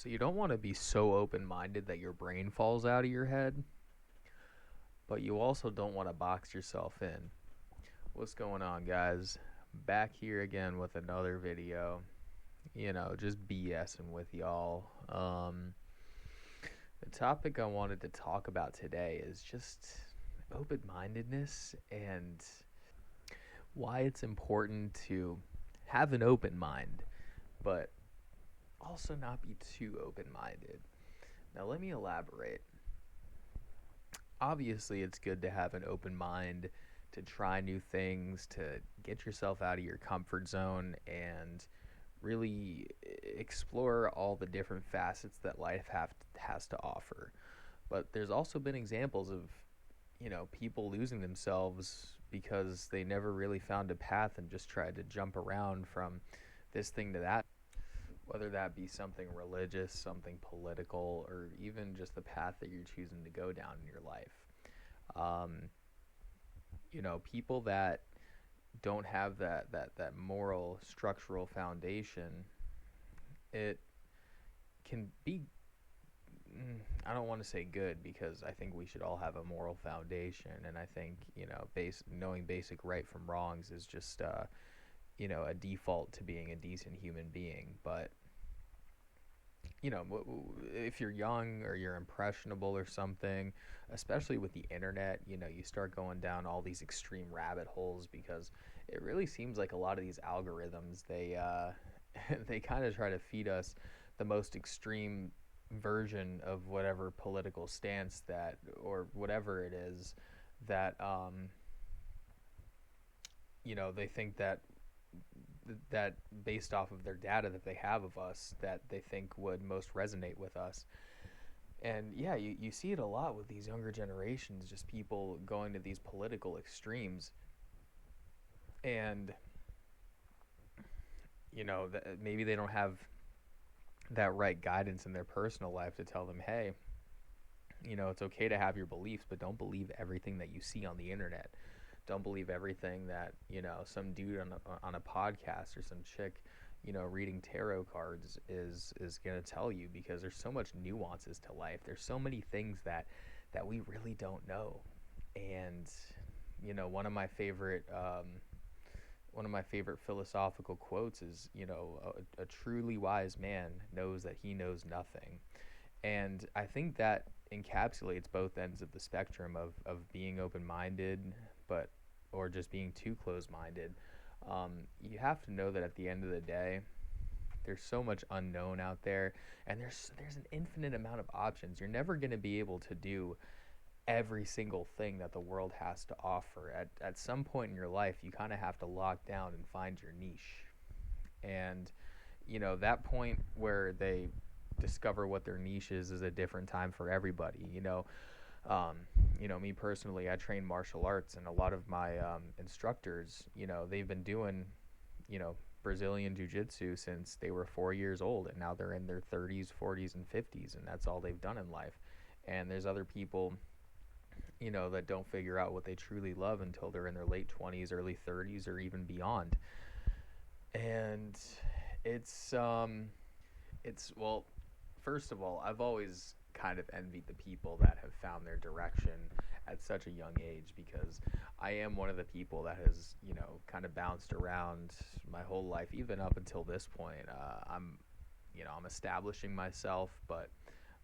So you don't want to be so open-minded that your brain falls out of your head, but you also don't want to box yourself in. What's going on, guys? Back here again with another video. Just BSing with y'all. The topic I wanted to talk about today is just open-mindedness and why it's important to have an open mind, but also not be too open-minded. Now, let me elaborate. Obviously, it's good to have an open mind, to try new things, to get yourself out of your comfort zone, and really explore all the different facets that life has to offer. But there's also been examples of, people losing themselves because they never really found a path and just tried to jump around from this thing to that, whether that be something religious, something political, or even just the path that you're choosing to go down in your life. People that don't have that moral structural foundation, it can be, I don't want to say good, because I think we should all have a moral foundation, and I think knowing basic right from wrongs is just a default to being a decent human being. But if you're young or you're impressionable or something, especially with the internet, you start going down all these extreme rabbit holes, because it really seems like a lot of these algorithms, they they kind of try to feed us the most extreme version of whatever political stance that, or whatever it is that they think that based off of their data that they have of us, that they think would most resonate with us. And yeah, you see it a lot with these younger generations, just people going to these political extremes. And maybe they don't have that right guidance in their personal life to tell them, hey, it's okay to have your beliefs, but don't believe everything that you see on the internet. Don't believe everything that some dude on a podcast, or some chick reading tarot cards is going to tell you, because there's so much nuances to life. There's so many things that we really don't know. And one of my favorite philosophical quotes is, a truly wise man knows that he knows nothing. And I think that encapsulates both ends of the spectrum of being open-minded, or just being too close-minded. You have to know that at the end of the day, there's so much unknown out there, and there's an infinite amount of options. You're never going to be able to do every single thing that the world has to offer. At some point in your life, you kind of have to lock down and find your niche. And that point where they discover what their niche is a different time for everybody. Me personally, I train martial arts, and a lot of my instructors, they've been doing, Brazilian Jiu-Jitsu since they were 4 years old, and now they're in their 30s, 40s, and 50s, and that's all they've done in life. And there's other people, that don't figure out what they truly love until they're in their late 20s, early 30s, or even beyond. And well, first of all, I've always kind of envied the people that have found their direction at such a young age, because I am one of the people that has, kind of bounced around my whole life, even up until this point. I'm establishing myself, but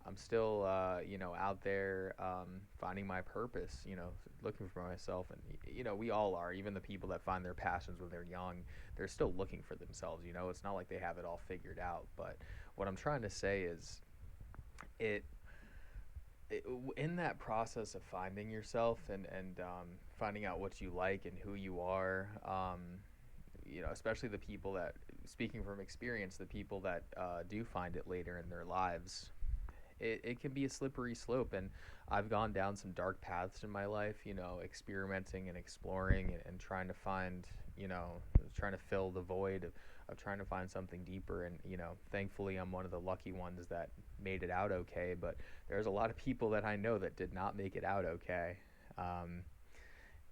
I'm still, out there finding my purpose, looking for myself. And, we all are. Even the people that find their passions when they're young, they're still looking for themselves. It's not like they have it all figured out. But what I'm trying to say is, in that process of finding yourself and finding out what you like and who you are, especially the people that, speaking from experience, the people that do find it later in their lives, it can be a slippery slope. And I've gone down some dark paths in my life, experimenting and exploring and trying to find, trying to fill the void of trying to find something deeper. And, thankfully I'm one of the lucky ones that made it out okay. But there's a lot of people that I know that did not make it out okay.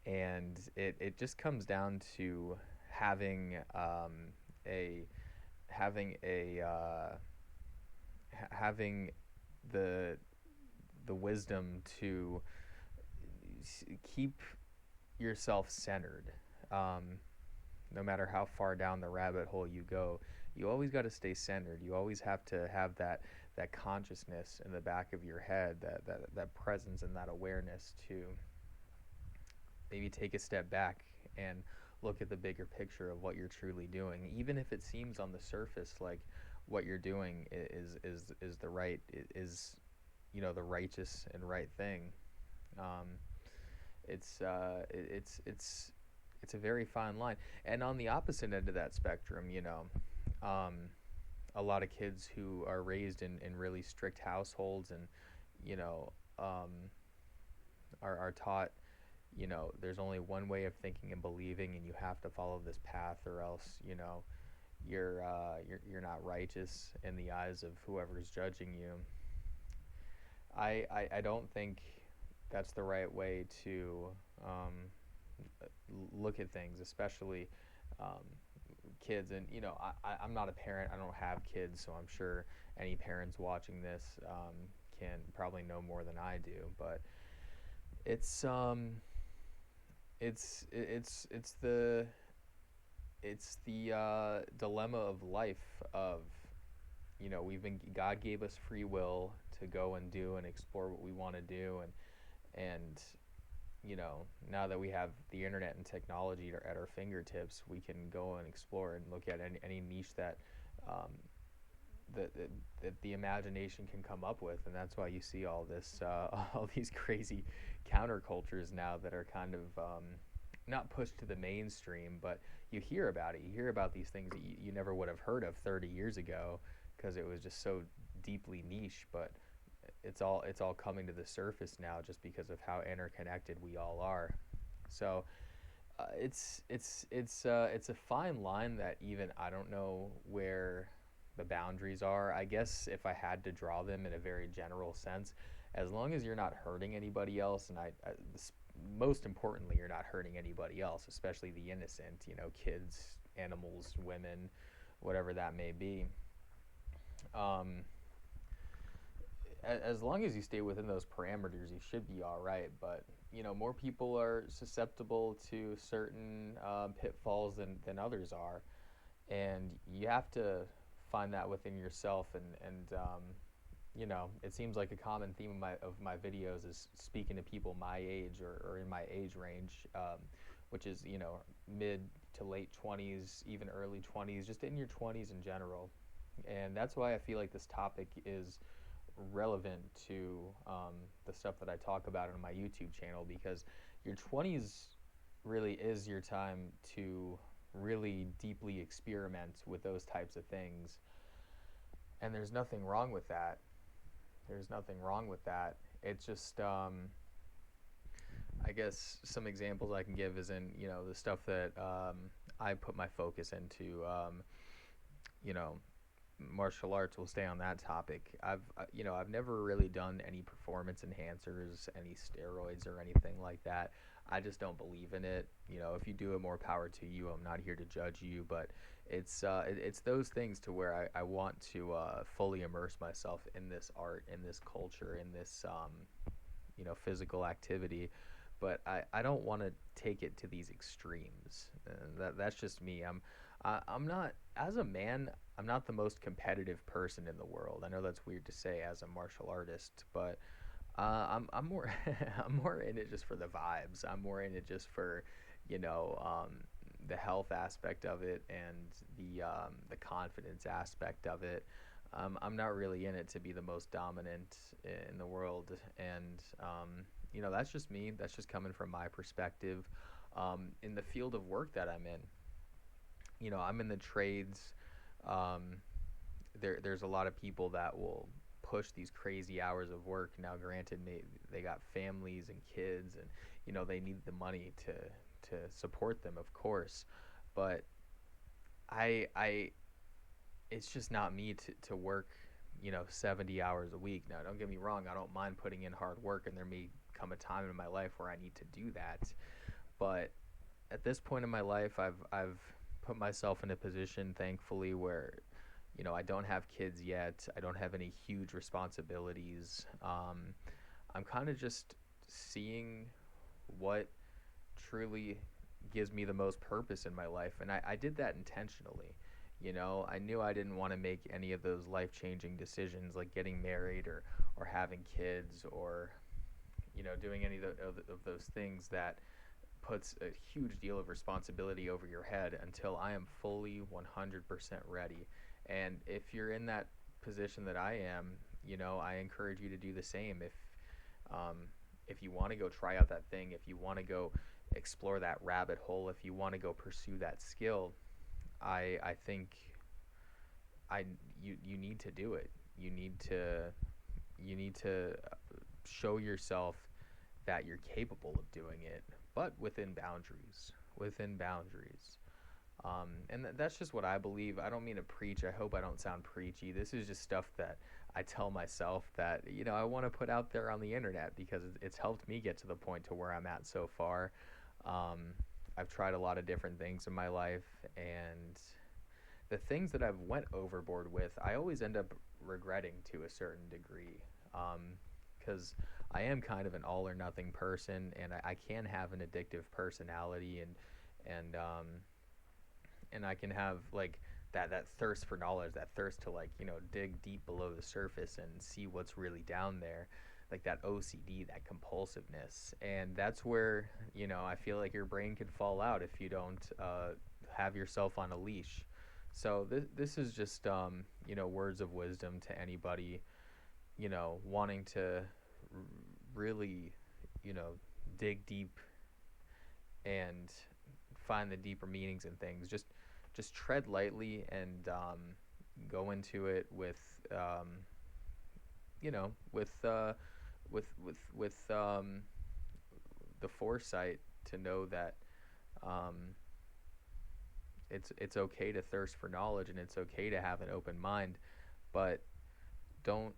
And it just comes down to having having the wisdom to keep yourself centered. No matter how far down the rabbit hole you go, you always got to stay centered. You always have to have that consciousness in the back of your head, that presence and that awareness to maybe take a step back and look at the bigger picture of what you're truly doing, even if it seems on the surface like what you're doing is the right is the righteous and right thing. Um, it's a very fine line. And on the opposite end of that spectrum, um, a lot of kids who are raised in really strict households and you know um, are taught there's only one way of thinking and believing, and you have to follow this path, or else you're not righteous in the eyes of whoever's judging you. I don't think that's the right way to look at things, especially um, kids. And I'm not a parent. I don't have kids, so I'm sure any parents watching this can probably know more than I do. But it's it's the dilemma of life of God gave us free will to go and do and explore what we want to do, and now that we have the internet and technology at our fingertips, we can go and explore and look at any niche that um, that the imagination can come up with. And that's why you see all this all these crazy countercultures now that are kind of not pushed to the mainstream, but you hear about it. You hear about these things that you never would have heard of 30 years ago because it was just so deeply niche. But it's all coming to the surface now just because of how interconnected we all are. So it's a fine line that even I don't know where the boundaries are. I guess if I had to draw them in a very general sense, as long as you're not hurting anybody else, and most importantly, you're not hurting anybody else, especially the innocent, kids, animals, women, whatever that may be. As long as you stay within those parameters, you should be all right. But more people are susceptible to certain pitfalls than others are, and you have to find that within yourself. And it seems like a common theme of my videos is speaking to people my age or in my age range, which is mid to late 20s, even early 20s, just in your 20s in general. And that's why I feel like this topic is relevant to the stuff that I talk about on my YouTube channel, because your 20s really is your time to really deeply experiment with those types of things. And there's nothing wrong with that. There's nothing wrong with that. It's just, I guess some examples I can give is in, the stuff that I put my focus into, martial arts. Will stay on that topic. I've never really done any performance enhancers, any steroids or anything like that. I just don't believe in it. If you do it, more power to you. I'm not here to judge you, but it's those things to where I want to fully immerse myself in this art, in this culture, in this physical activity. But I don't want to take it to these extremes. That's just me. I'm not, as a man, I'm not the most competitive person in the world. I know that's weird to say as a martial artist, but I'm more I'm more in it just for the vibes. I'm more in it just for the health aspect of it and the confidence aspect of it. I'm not really in it to be the most dominant in the world, and that's just me. That's just coming from my perspective. In the field of work that I'm in, I'm in the trades. There's a lot of people that will push these crazy hours of work. Now, granted, they got families and kids, and they need the money to support them, of course. But it's just not me to work 70 hours a week. Now, don't get me wrong, I don't mind putting in hard work, and there may come a time in my life where I need to do that. But at this point in my life, I've put myself in a position, thankfully, where I don't have kids yet. I don't have any huge responsibilities. I'm kind of just seeing what truly gives me the most purpose in my life. And I did that intentionally. I knew I didn't want to make any of those life changing decisions like getting married or having kids or, doing any of those things that puts a huge deal of responsibility over your head until I am fully 100% ready. And if you're in that position that I am, I encourage you to do the same. Um, if you want to go try out that thing, if you want to go explore that rabbit hole, if you want to go pursue that skill, I think you need to do it. You need to show yourself that you're capable of doing it, but within boundaries. Within boundaries. And that's just what I believe. I don't mean to preach. I hope I don't sound preachy. This is just stuff that I tell myself that I want to put out there on the internet because it's helped me get to the point to where I'm at so far. I've tried a lot of different things in my life, and the things that I've went overboard with, I always end up regretting to a certain degree, because I am kind of an all or nothing person, and I can have an addictive personality, and I can have like that thirst for knowledge, that thirst to dig deep below the surface and see what's really down there, like that OCD, that compulsiveness, and that's where I feel like your brain could fall out if you don't have yourself on a leash. So this is just words of wisdom to anybody wanting to really dig deep and find the deeper meanings in things. Just tread lightly and go into it with you know with the foresight to know that um, it's okay to thirst for knowledge, and it's okay to have an open mind, but don't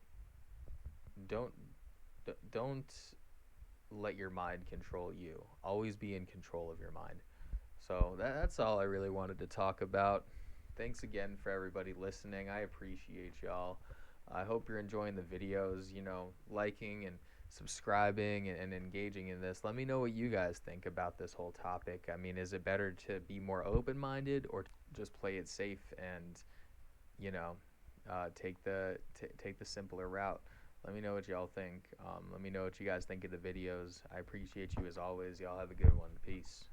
don't don't let your mind control you. Always be in control of your mind. So that's all I really wanted to talk about. Thanks again for everybody listening. I appreciate y'all. I hope you're enjoying the videos, liking and subscribing and engaging in this. Let me know what you guys think about this whole topic. I mean, is it better to be more open-minded or just play it safe and, take the simpler route? Let me know what y'all think. Let me know what you guys think of the videos. I appreciate you as always. Y'all have a good one. Peace.